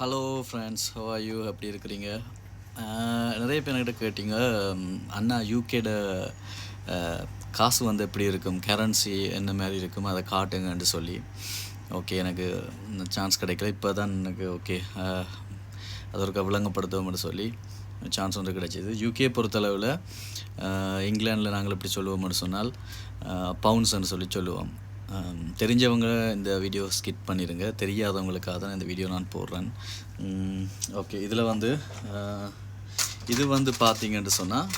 Hello friends, how are you? எப்படி இருக்கிறீங்க? நிறைய பேர் என்கிட்ட கேட்டீங்க, அண்ணா யூகேட காசு வந்து எப்படி இருக்கும், கரன்சி என்ன மாதிரி இருக்கும், அதை காட்டுங்கன்னு சொல்லி. ஓகே, எனக்கு சான்ஸ் கிடைக்கல. இப்போ தான் எனக்கு ஓகே அதற்கு விளங்கப்படுத்துவோம்னு சொல்லி சான்ஸ் ஒன்று கிடைச்சிது. யூகே பொறுத்தளவில் இங்கிலாண்டில் நாங்கள் எப்படி சொல்லுவோம்னு சொன்னால் பவுண்ட்ஸ்ன்னு சொல்லி சொல்லுவோம். தெரிஞ்சவங்க இந்த வீடியோ ஸ்கிப் பண்ணிடுங்க, தெரியாதவங்களுக்காக தான் இந்த வீடியோ நான் போடுறேன். ஓகே, இதில் வந்து இது வந்து பார்த்திங்கன்னு சொன்னால்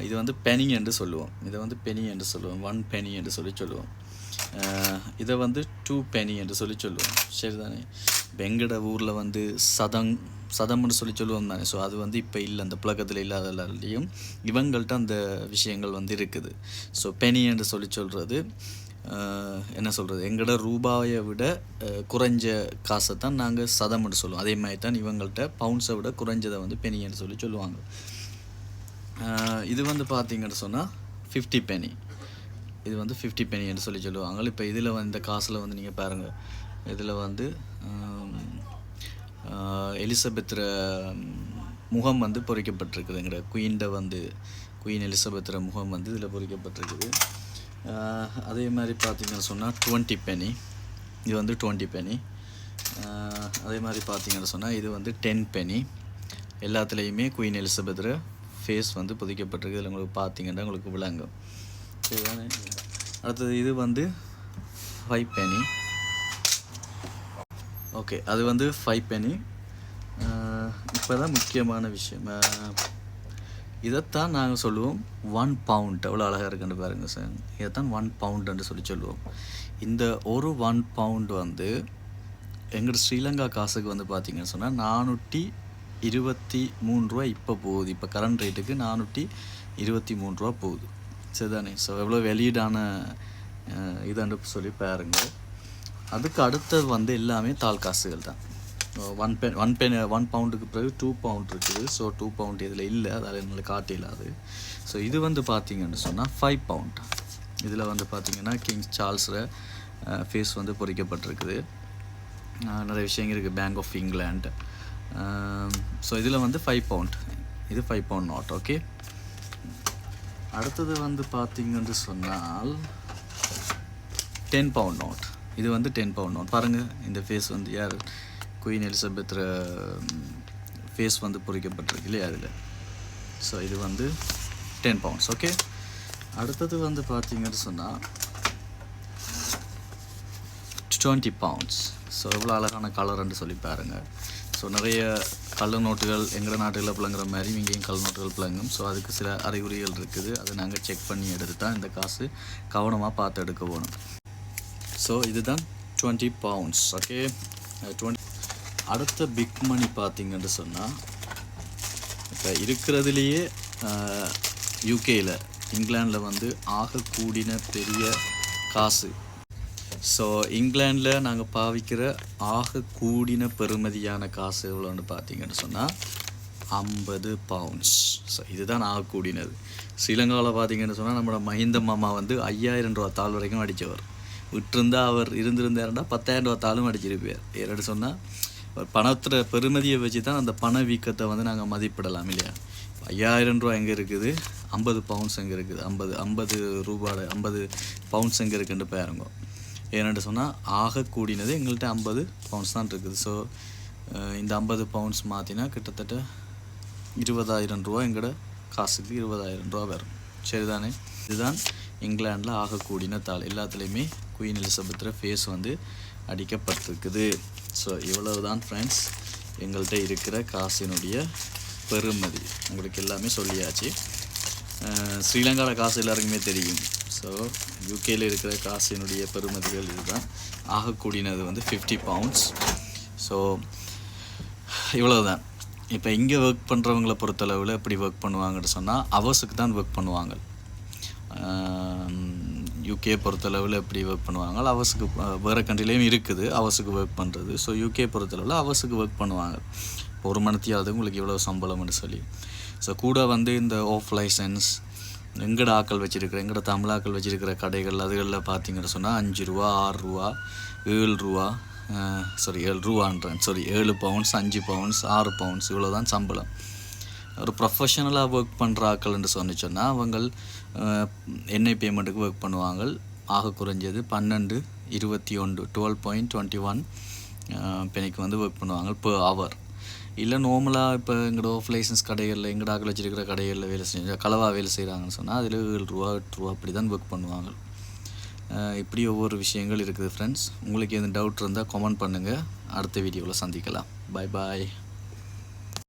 இது வந்து பெனி என்று சொல்லுவோம். இதை வந்து பெனி என்று சொல்லுவோம், 1 பெனி என்று சொல்லி சொல்லுவோம். இதை வந்து 2 பெனி என்று சொல்லி சொல்லுவோம். சரிதானே? எங்கட ஊரில் வந்து சதம்னு சொல்லி சொல்லுவோம் தானே. ஸோ அது வந்து இப்போ இல்லை, அந்த புழக்கத்தில் இல்லாதலையும் இவங்கள்ட்ட அந்த விஷயங்கள் வந்து இருக்குது. ஸோ பெனி என்று சொல்லி சொல்கிறது என்ன சொல்கிறது, எங்களோட ரூபாயை விட குறைஞ்ச காசை தான் நாங்கள் சதம்னு சொல்லுவோம். அதே மாதிரி தான் இவங்கள்ட்ட பவுண்ட்ஸை விட குறைஞ்சதை வந்து பெனின்னு சொல்லி சொல்லுவாங்க. இது வந்து பார்த்திங்கன்னு சொன்னால் 50 பெனி. இது வந்து 50 பெனின்னு சொல்லி சொல்லுவாங்க. இப்போ இதில் வந்து இந்த காசில் வந்து நீங்கள் பாருங்கள், இதில் வந்து எலிசபெத் முகம் வந்து பொறிக்கப்பட்டிருக்குது. எங்களோட குயின் எலிசபெத் முகம் வந்து இதில் பொறிக்கப்பட்டிருக்குது. அதே மாதிரி பார்த்திங்கன்னு சொன்னால் 20 பெனி. இது வந்து 20 பெனி. அதே மாதிரி பார்த்திங்கன்னு சொன்னால் இது வந்து 10 பெனி. எல்லாத்துலேயுமே குயின் எலிசபெத் ஃபேஸ் வந்து பொதிக்கப்பட்டிருக்கு. இதில் உங்களுக்கு பார்த்திங்கன்னா உங்களுக்கு விளங்கும். சரிதானே? அடுத்தது இது வந்து 5 பெனி. ஓகே, அது வந்து 5 பெனி. இப்போ தான் முக்கியமான விஷயம், இதைத்தான் நாங்கள் சொல்லுவோம் 1 பவுண்ட். எவ்வளோ அழகாக இருக்குன்னு பாருங்கள் சார். இதைத்தான் 1 பவுண்டுன்னு சொல்லி சொல்லுவோம். இந்த ஒரு 1 பவுண்ட் வந்து எங்கள் ஸ்ரீலங்கா காசுக்கு வந்து பார்த்திங்கன்னு சொன்னால் 423 ரூபா இப்போ போகுது. இப்போ கரண்ட் ரேட்டுக்கு 423 ரூபா போகுது. சரிதானே? ஸோ எவ்வளோ வெளியீடான இதுன்னு சொல்லி பாருங்கள். அதுக்கு அடுத்தது வந்து எல்லாமே தாள் காசுகள் தான். 1 பவுண்டுக்கு பிறகு 2 பவுண்ட் இருக்குது. ஸோ 2 பவுண்ட் இதில் இல்லை, அதால் எங்களுக்கு காட்டிலாது. ஸோ இது வந்து பார்த்திங்கன்னு சொன்னால் 5 பவுண்ட். இதில் வந்து பார்த்திங்கன்னா கிங் சார்ல்ஸில் ஃபேஸ் வந்து பொறிக்கப்பட்டிருக்குது. நிறைய விஷயங்கள் இருக்குது, பேங்க் ஆஃப் இங்கிலாண்ட். ஸோ இதில் வந்து 5 பவுண்ட். இது 5 பவுண்ட் நோட். ஓகே, அடுத்தது வந்து பார்த்திங்கன்னு சொன்னால் 10 பவுண்ட் நோட். இது வந்து 10 பவுண்ட் நோட். பாருங்கள், இந்த ஃபேஸ் வந்து யார், குயின் எலிசபெத் ஃபேஸ் வந்து பொறிக்கப்பட்டிருக்கு இல்லையா அதில். ஸோ இது வந்து 10 பவுண்ட்ஸ். ஓகே, அடுத்தது வந்து பார்த்திங்கன்னு சொன்னால் 20 பவுண்ட்ஸ். ஸோ எவ்வளோ அழகான கலர்ன்னு சொல்லி பாருங்கள். ஸோ நிறைய கள்ள நோட்டுகள் எங்கள் நாட்டுகளில் பிளங்குற மாதிரி இங்கேயும் கள்ள நோட்டுகள் பிளங்கும். ஸோ அதுக்கு சில அறிகுறிகள் இருக்குது, அதை நாங்கள் செக் பண்ணி எடுத்து தான் இந்த காசு கவனமாக பார்த்து எடுக்க போகணும். ஸோ இதுதான் 20 பவுண்ட்ஸ். ஓகே, 20. அடுத்த பிக் மணி பார்த்திங்கன்னு சொன்னால் இப்போ இருக்கிறதுலையே யூகேயில் இங்கிலாண்டில் வந்து ஆக கூடின பெரிய காசு. ஸோ இங்கிலாண்டில் நாங்கள் பாவிக்கிற ஆக கூடின பெறுமதியான காசு எவ்வளோன்னு பார்த்திங்கன்னு சொன்னால் 50 பவுண்ட்ஸ். ஸோ இதுதான் ஆக கூடினது. ஸ்ரீலங்காவில் பார்த்திங்கன்னு சொன்னால் நம்மளோட மஹிந்த மாமா வந்து 5000 ரூபா தாள் வரைக்கும் அடித்தவர். விட்டுருந்தால் அவர் இருந்திருந்தாருன்னா 10,000 ரூபா தாளும் அடிச்சிருப்பார். ஏன்னு சொன்னால் பணத்தில் பெருமதியை வச்சு தான் அந்த பண வீக்கத்தை வந்து நாங்கள் மதிப்பிடலாம் இல்லையா. 5000 ரூபா எங்கே இருக்குது, 50 பவுண்ட்ஸ் எங்கே இருக்குது, 50 ரூபாய் 50 பவுண்ட்ஸ் எங்கே இருக்குன்னு பாருங்க. ஏன்னு சொன்னால் ஆக கூடினது எங்கள்கிட்ட 50 பவுண்ட்ஸ் தான் இருக்குது. ஸோ இந்த 50 பவுண்ட்ஸ் மாற்றினா கிட்டத்தட்ட 20,000 ரூபா எங்களோட காசுக்கு 20,000 ரூபா வரும். சரிதானே? இதுதான் இங்கிலாண்டில் ஆக கூடின தாள். எல்லாத்துலேயுமே குயின் எலிசபெத் ஃபேஸ் வந்து அடிக்கப்பட்டிருக்குது. ஸோ இவ்வளவு தான் ஃப்ரெண்ட்ஸ் எங்கள்கிட்ட இருக்கிற காசினுடைய பெறுமதி. உங்களுக்கு எல்லாமே சொல்லியாச்சு. ஸ்ரீலங்காவில் காசு எல்லாருக்குமே தெரியும். ஸோ யூகேயில் இருக்கிற காசினுடைய பெறுமதிகள் இதுதான். ஆகக்கூடியது வந்து 50 பவுண்ட்ஸ். ஸோ இவ்வளவு தான். இப்போ இங்கே ஒர்க் பண்ணுறவங்களை பொறுத்தளவில் எப்படி ஒர்க் பண்ணுவாங்கன்னு சொன்னால் அவர்ஸுக்கு தான் ஒர்க் பண்ணுவாங்க. யூகே பொறுத்தளவில் எப்படி ஒர்க் பண்ணுவாங்க, அவர்ஸுக்கு வேறு கண்ட்ரிலேயும் இருக்குது அவர்ஸுக்கு ஒர்க் பண்ணுறது. ஸோ யூகே பொறுத்தளவில் அவர்ஸுக்கு ஒர்க் பண்ணுவாங்க. ஒரு மணித்தியாவது உங்களுக்கு இவ்வளோ சம்பளம்னு சொல்லி. ஸோ கூட வந்து இந்த ஆஃப் லைசன்ஸ் எங்கட ஆக்கள் வச்சுருக்கிற எங்கட தமிழாக்கள் வச்சுருக்கிற கடைகள் அதுகளில் பார்த்திங்கன்னு சொன்னால் 5 ரூபா 6 ரூபா 7 ரூபா 7 பவுண்ட்ஸ் 5 பவுண்ட்ஸ் 6 பவுண்ட்ஸ் இவ்வளோ தான் சம்பளம். ஒரு ப்ரொஃபஷனலாக ஒர்க் பண்ணுற ஆக்கள்னு சொன்னால் அவங்க என்ஐ பேமெண்ட்டுக்கு ஒர்க் பண்ணுவாங்க. ஆக குறைஞ்சது 12.21 பெனிக்கு வந்து ஒர்க் பண்ணுவாங்க per hour. இல்லை நார்மலாக இப்போ எங்களோட ஆஃப் லைசன்ஸ் கடைகளில் எங்கட ஆக்கள் வச்சிருக்கிற கடைகளில் வேலை செஞ்சு களவாக வேலை செய்கிறாங்கன்னு சொன்னால் அதில் 7 ரூபா 8 ரூபா அப்படி தான் ஒர்க் பண்ணுவாங்க. இப்படி ஒவ்வொரு விஷயங்கள் இருக்குது ஃப்ரெண்ட்ஸ். உங்களுக்கு எதுவும் டவுட் இருந்தால் கமெண்ட் பண்ணுங்கள். அடுத்த வீடியோவில் சந்திக்கலாம். பாய்.